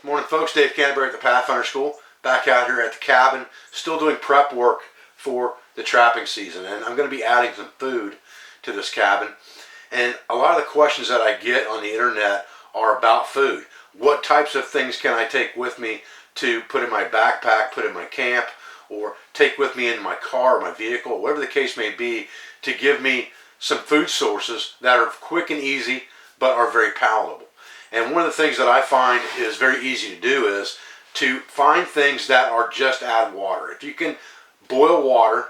Morning folks, Dave Canterbury at the Pathfinder School, back out here at the cabin, still doing prep work for the trapping season, and I'm going to be adding some food to this cabin. And a lot of the questions that I get on the internet are about food. What types of things can I take with me to put in my backpack, put in my camp, or take with me in my car or my vehicle, whatever the case may be, to give me some food sources that are quick and easy but are very palatable. And one of the things that I find is very easy to do is to find things that are just add water. If you can boil water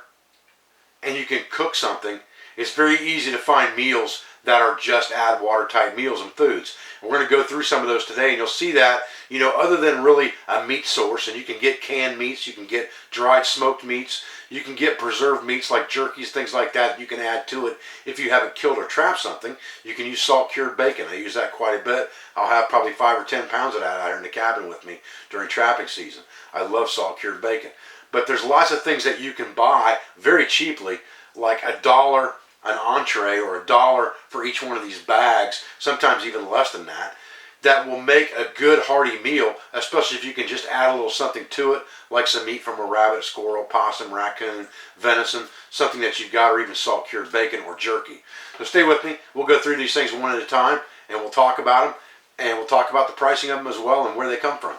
and you can cook something, it's very easy to find meals that are just add water type meals and foods. And we're going to go through some of those today, and you'll see that, you know, other than really a meat source, and you can get canned meats, you can get dried smoked meats, you can get preserved meats like jerkies, things like that you can add to it if you haven't killed or trapped something. You can use salt cured bacon. I use that quite a bit. I'll have probably 5 or 10 pounds of that out here in the cabin with me during trapping season. I love salt cured bacon. But there's lots of things that you can buy very cheaply, like $1 an entree or $1 for each one of these bags, sometimes even less than that, that will make a good hearty meal, especially if you can just add a little something to it, like some meat from a rabbit, squirrel, possum, raccoon, venison, something that you've got, or even salt cured bacon or jerky. So stay with me. We'll go through these things one at a time, and we'll talk about them, and we'll talk about the pricing of them as well and where they come from.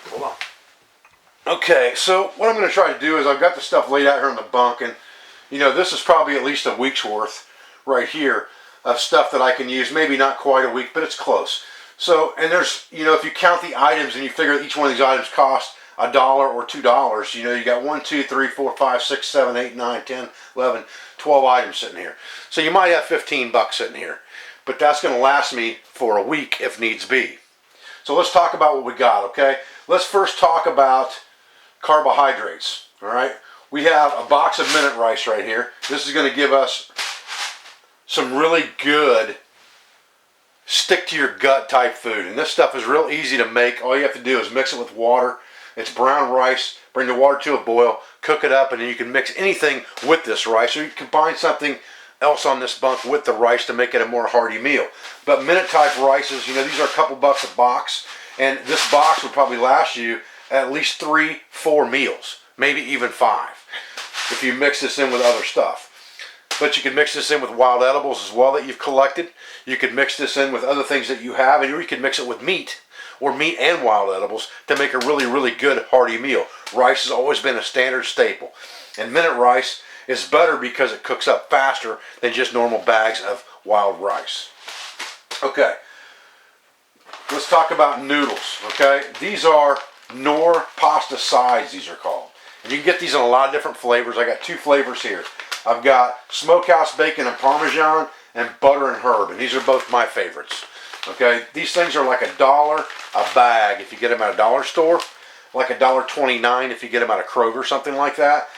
Hold on. Okay, so what I'm going to try to do is I've got the stuff laid out here on the bunk, and you know, this is probably at least a week's worth right here of stuff that I can use. Maybe not quite a week, but it's close. So, and there's, you know, if you count the items and you figure each one of these items costs $1 or $2, you know, you got 1, 2, 3, 4, 5, 6, 7, 8, 9, 10, 11, 12 items sitting here. So you might have 15 bucks sitting here, but that's going to last me for a week if needs be. So let's talk about what we got, okay? Let's first talk about carbohydrates, all right? We have a box of minute rice right here. This is going to give us some really good stick to your gut type food. And this stuff is real easy to make. All you have to do is mix it with water. It's brown rice. Bring the water to a boil. Cook it up, and then you can mix anything with this rice. Or you can combine something else on this bunk with the rice to make it a more hearty meal. But minute type rices, you know, these are a couple bucks a box. And this box would probably last you at least 3, 4 meals. Maybe even 5 if you mix this in with other stuff. But you can mix this in with wild edibles as well that you've collected. You could mix this in with other things that you have, and you can mix it with meat, or meat and wild edibles, to make a really, really good hearty meal. Rice has always been a standard staple. And minute rice is better because it cooks up faster than just normal bags of wild rice. Okay, let's talk about noodles, okay? These are Knorr pasta sides, these are called. And you can get these in a lot of different flavors. I got 2 flavors here. I've got smokehouse bacon and Parmesan and butter and herb, and these are both my favorites. Okay, these things are like $1 a bag if you get them at a dollar store, like $1.29 if you get them at a Kroger, something like that.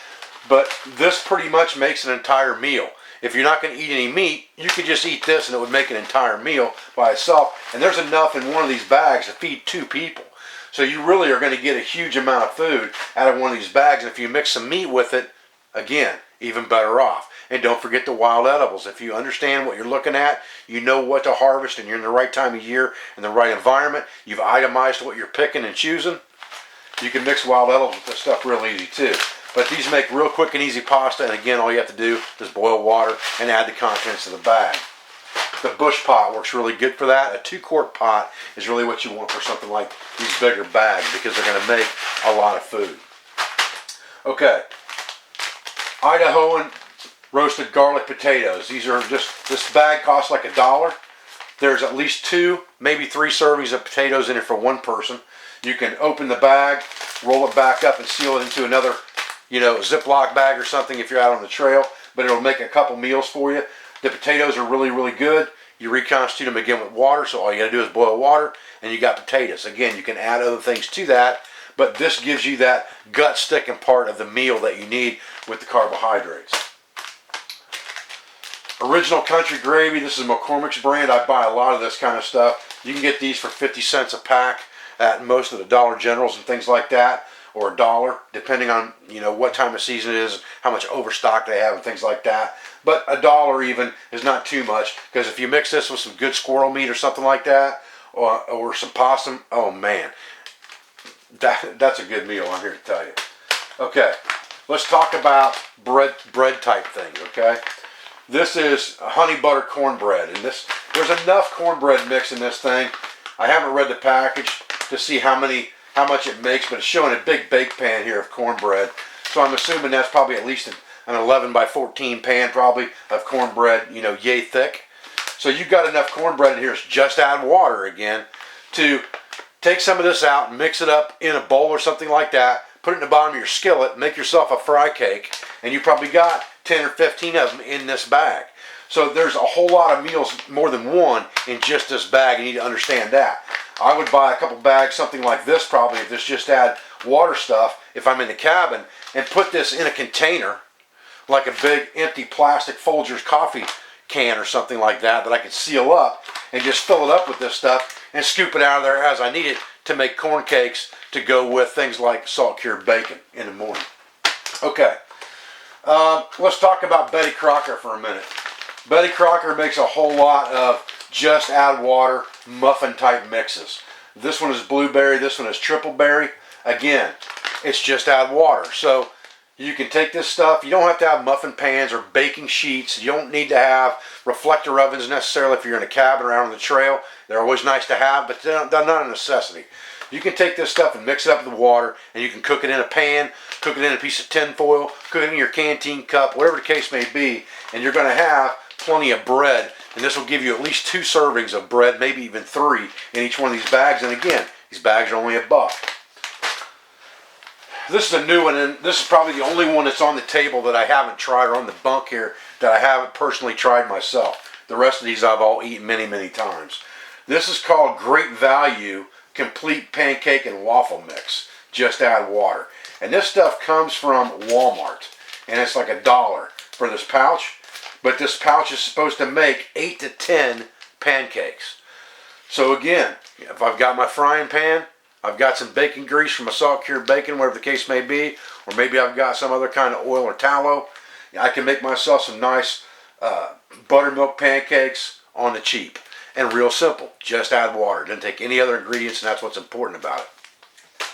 But this pretty much makes an entire meal. If you're not going to eat any meat, you could just eat this and it would make an entire meal by itself. And there's enough in one of these bags to feed 2 people. So you really are going to get a huge amount of food out of one of these bags. And if you mix some meat with it, again, even better off. And don't forget the wild edibles. If you understand what you're looking at, you know what to harvest, and you're in the right time of year, in the right environment, you've itemized what you're picking and choosing, you can mix wild edibles with this stuff real easy too. But these make real quick and easy pasta, and again, all you have to do is boil water and add the contents of the bag. The bush pot works really good for that. A 2-quart pot is really what you want for something like these bigger bags, because they're going to make a lot of food. Okay, Idahoan roasted garlic potatoes. These are just, this bag costs like $1. There's at least 2, maybe 3 servings of potatoes in it for one person. You can open the bag, roll it back up, and seal it into another, you know, Ziploc bag or something if you're out on the trail, but it'll make a couple meals for you. The potatoes are really, really good. You reconstitute them again with water, so all you gotta do is boil water, and you got potatoes. Again, you can add other things to that, but this gives you that gut sticking part of the meal that you need with the carbohydrates. Original Country Gravy. This is McCormick's brand. I buy a lot of this kind of stuff. You can get these for 50 cents a pack at most of the Dollar Generals and things like that, or $1, depending on, you know, what time of season it is, how much overstock they have and things like that. But $1 even is not too much, because if you mix this with some good squirrel meat or something like that, or some possum, oh man, That's a good meal, I'm here to tell you. Okay, let's talk about bread type things, okay? This is honey butter cornbread, and there's enough cornbread mix in this thing. I haven't read the package to see how much it makes, but it's showing a big bake pan here of cornbread. So I'm assuming that's probably at least an 11 by 14 pan probably of cornbread, you know, yay thick. So you've got enough cornbread in here. Just add water again to take some of this out and mix it up in a bowl or something like that. Put it in the bottom of your skillet, make yourself a fry cake, and you probably got 10 or 15 of them in this bag. So there's a whole lot of meals, more than one, in just this bag. You need to understand that. I would buy a couple bags, something like this probably, if this just add water stuff, if I'm in the cabin, and put this in a container, like a big empty plastic Folgers coffee can or something like that I could seal up, and just fill it up with this stuff and scoop it out of there as I need it to make corn cakes to go with things like salt cured bacon in the morning. Okay, let's talk about Betty Crocker for a minute. Betty Crocker makes a whole lot of just add water muffin type mixes. This one is blueberry, this one is triple berry. Again, it's just add water. So you can take this stuff, you don't have to have muffin pans or baking sheets. You don't need to have reflector ovens necessarily if you're in a cabin or out on the trail. They're always nice to have, but they're not a necessity. You can take this stuff and mix it up with the water, and you can cook it in a pan, cook it in a piece of tin foil, cook it in your canteen cup, whatever the case may be, and you're going to have plenty of bread. And this will give you at least 2 servings of bread, maybe even 3 in each one of these bags. And again, these bags are only $1. This is a new one, and this is probably the only one that's on the table that I haven't tried, or on the bunk here, that I haven't personally tried myself. The rest of these I've all eaten many, many times. This is called Great Value Complete Pancake and Waffle Mix. Just add water. And this stuff comes from Walmart, and it's like $1 for this pouch. But this pouch is supposed to make 8 to 10 pancakes. So again, if I've got my frying pan, I've got some bacon grease from a salt cured bacon, whatever the case may be, or maybe I've got some other kind of oil or tallow, I can make myself some nice buttermilk pancakes on the cheap. And real simple, just add water. Doesn't take any other ingredients, and that's what's important about it.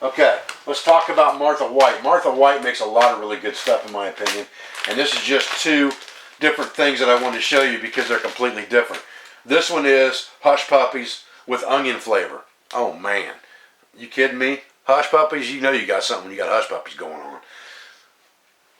Okay, let's talk about Martha White. Martha White makes a lot of really good stuff in my opinion, and this is just 2 different things that I wanted to show you because they're completely different. This one is Hush Puppies with onion flavor. Oh man, you kidding me? Hush Puppies, you know you got something when you got Hush Puppies going on.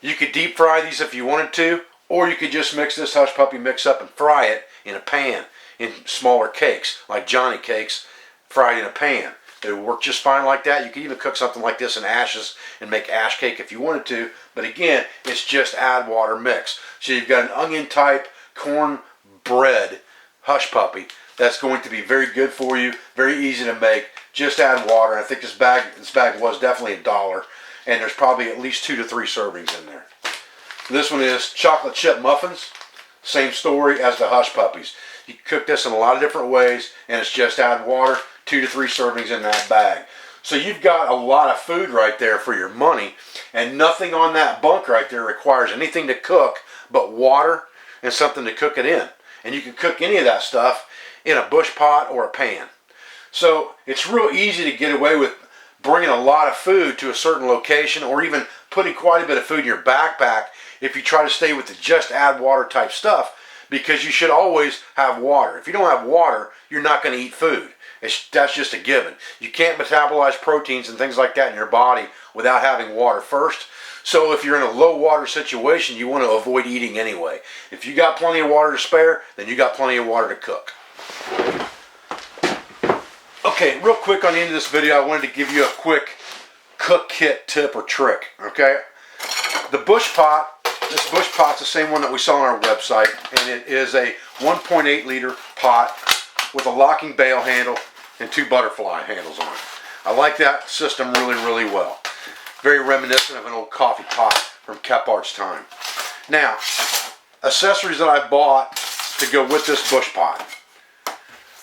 You could deep fry these if you wanted to, or you could just mix this Hush Puppy mix up and fry it in a pan in smaller cakes, like Johnny cakes, fried in a pan. It would work just fine like that. You could even cook something like this in ashes and make ash cake if you wanted to. But again, it's just add water mix. So you've got an onion type corn bread Hush Puppy that's going to be very good for you, very easy to make. Just add water. I think this bag was definitely $1, and there's probably at least 2 to 3 servings in there. This one is chocolate chip muffins. Same story as the Hush Puppies. You can cook this in a lot of different ways, and it's just add water. 2 to 3 servings in that bag. So you've got a lot of food right there for your money, and nothing on that bunk right there requires anything to cook but water and something to cook it in. And you can cook any of that stuff in a bush pot or a pan. So it's real easy to get away with bringing a lot of food to a certain location, or even putting quite a bit of food in your backpack if you try to stay with the just add water type stuff, because you should always have water. If you don't have water, you're not going to eat food. That's just a given. You can't metabolize proteins and things like that in your body without having water first. So if you're in a low water situation, you want to avoid eating anyway. If you got plenty of water to spare, then you got plenty of water to cook. Okay, real quick on the end of this video, I wanted to give you a quick cook kit tip or trick. Okay, the bush pot. This bush pot's the same one that we saw on our website, and it is a 1.8 liter pot with a locking bail handle and 2 butterfly handles on it. I like that system really, really well. Very reminiscent of an old coffee pot from Kephardt's time. Now, accessories that I bought to go with this bush pot.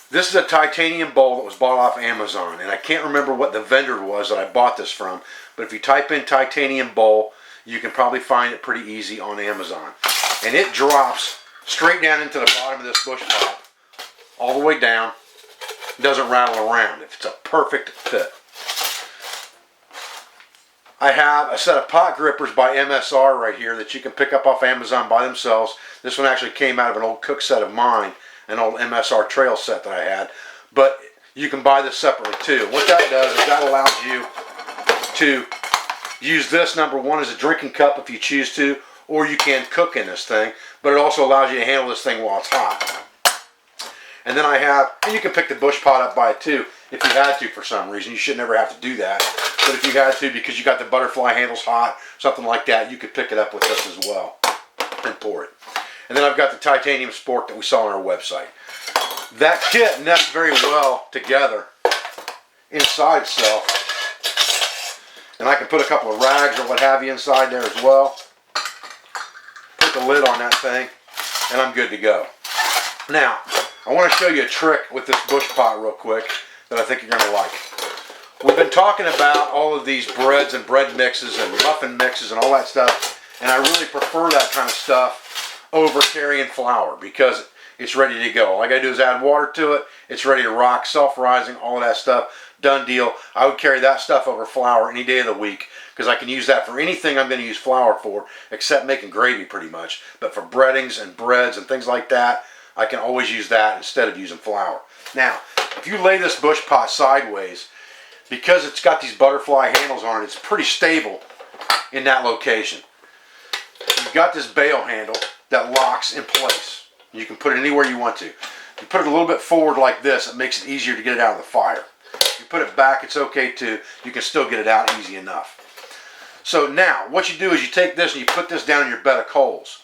This is a titanium bowl that was bought off Amazon, and I can't remember what the vendor was that I bought this from, but if you type in titanium bowl, you can probably find it pretty easy on Amazon. And it drops straight down into the bottom of this bush pot, all the way down. It doesn't rattle around. It's a perfect fit. I have a set of pot grippers by MSR right here that you can pick up off Amazon by themselves. This one actually came out of an old cook set of mine, an old MSR trail set that I had. But you can buy this separately too. What that does is that allows you to use this, number one, as a drinking cup if you choose to, or you can cook in this thing, but it also allows you to handle this thing while it's hot. And then I have, and you can pick the bush pot up by it too if you had to for some reason. You should never have to do that. But if you had to because you got the butterfly handles hot, something like that, you could pick it up with this as well and pour it. And then I've got the titanium spork that we saw on our website. That kit nests very well together inside itself. And I can put a couple of rags or what have you inside there as well. Put the lid on that thing and I'm good to go. Now, I want to show you a trick with this bush pot real quick that I think you're going to like. We've been talking about all of these breads and bread mixes and muffin mixes and all that stuff, and I really prefer that kind of stuff over carrying flour because it's ready to go. All I got to do is add water to it. It's ready to rock, self-rising, all of that stuff. Done deal. I would carry that stuff over flour any day of the week because I can use that for anything I'm going to use flour for except making gravy pretty much. But for breadings and breads and things like that, I can always use that instead of using flour. Now, if you lay this bush pot sideways, because it's got these butterfly handles on it, it's pretty stable in that location. You've got this bail handle that locks in place. You can put it anywhere you want to. You put it a little bit forward like this, it makes it easier to get it out of the fire. If you put it back, it's okay too. You can still get it out easy enough. So now, what you do is you take this and you put this down in your bed of coals.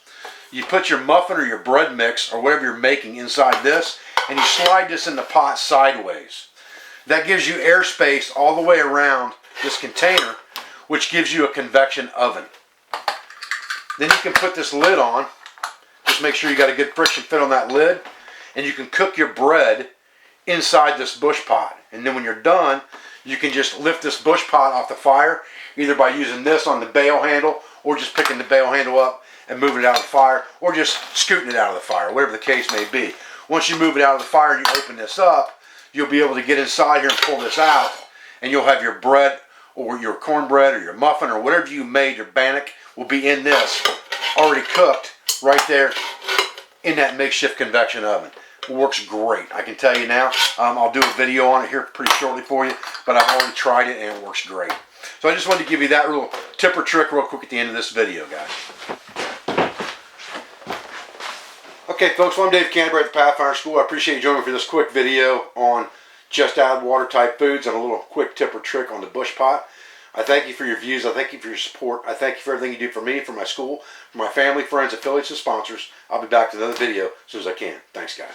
You put your muffin or your bread mix or whatever you're making inside this, and you slide this in the pot sideways. That gives you airspace all the way around this container, which gives you a convection oven. Then you can put this lid on. Just make sure you got a good friction fit on that lid, and you can cook your bread inside this bush pot. And then when you're done, you can just lift this bush pot off the fire, either by using this on the bail handle, or just picking the bail handle up and moving it out of the fire, or just scooting it out of the fire, whatever the case may be. Once you move it out of the fire and you open this up, you'll be able to get inside here and pull this out, and you'll have your bread or your cornbread or your muffin or whatever you made, your bannock, will be in this, already cooked right there in that makeshift convection oven. It works great. I can tell you now. I'll do a video on it here pretty shortly for you, but I've already tried it and it works great. So I just wanted to give you that little tip or trick real quick at the end of this video, guys. Okay, folks, well, I'm Dave Canterbury at the Pathfinder School. I appreciate you joining me for this quick video on just add water type foods and a little quick tip or trick on the bush pot. I thank you for your views. I thank you for your support. I thank you for everything you do for me, for my school, for my family, friends, affiliates, and sponsors. I'll be back to another video as soon as I can. Thanks, guys.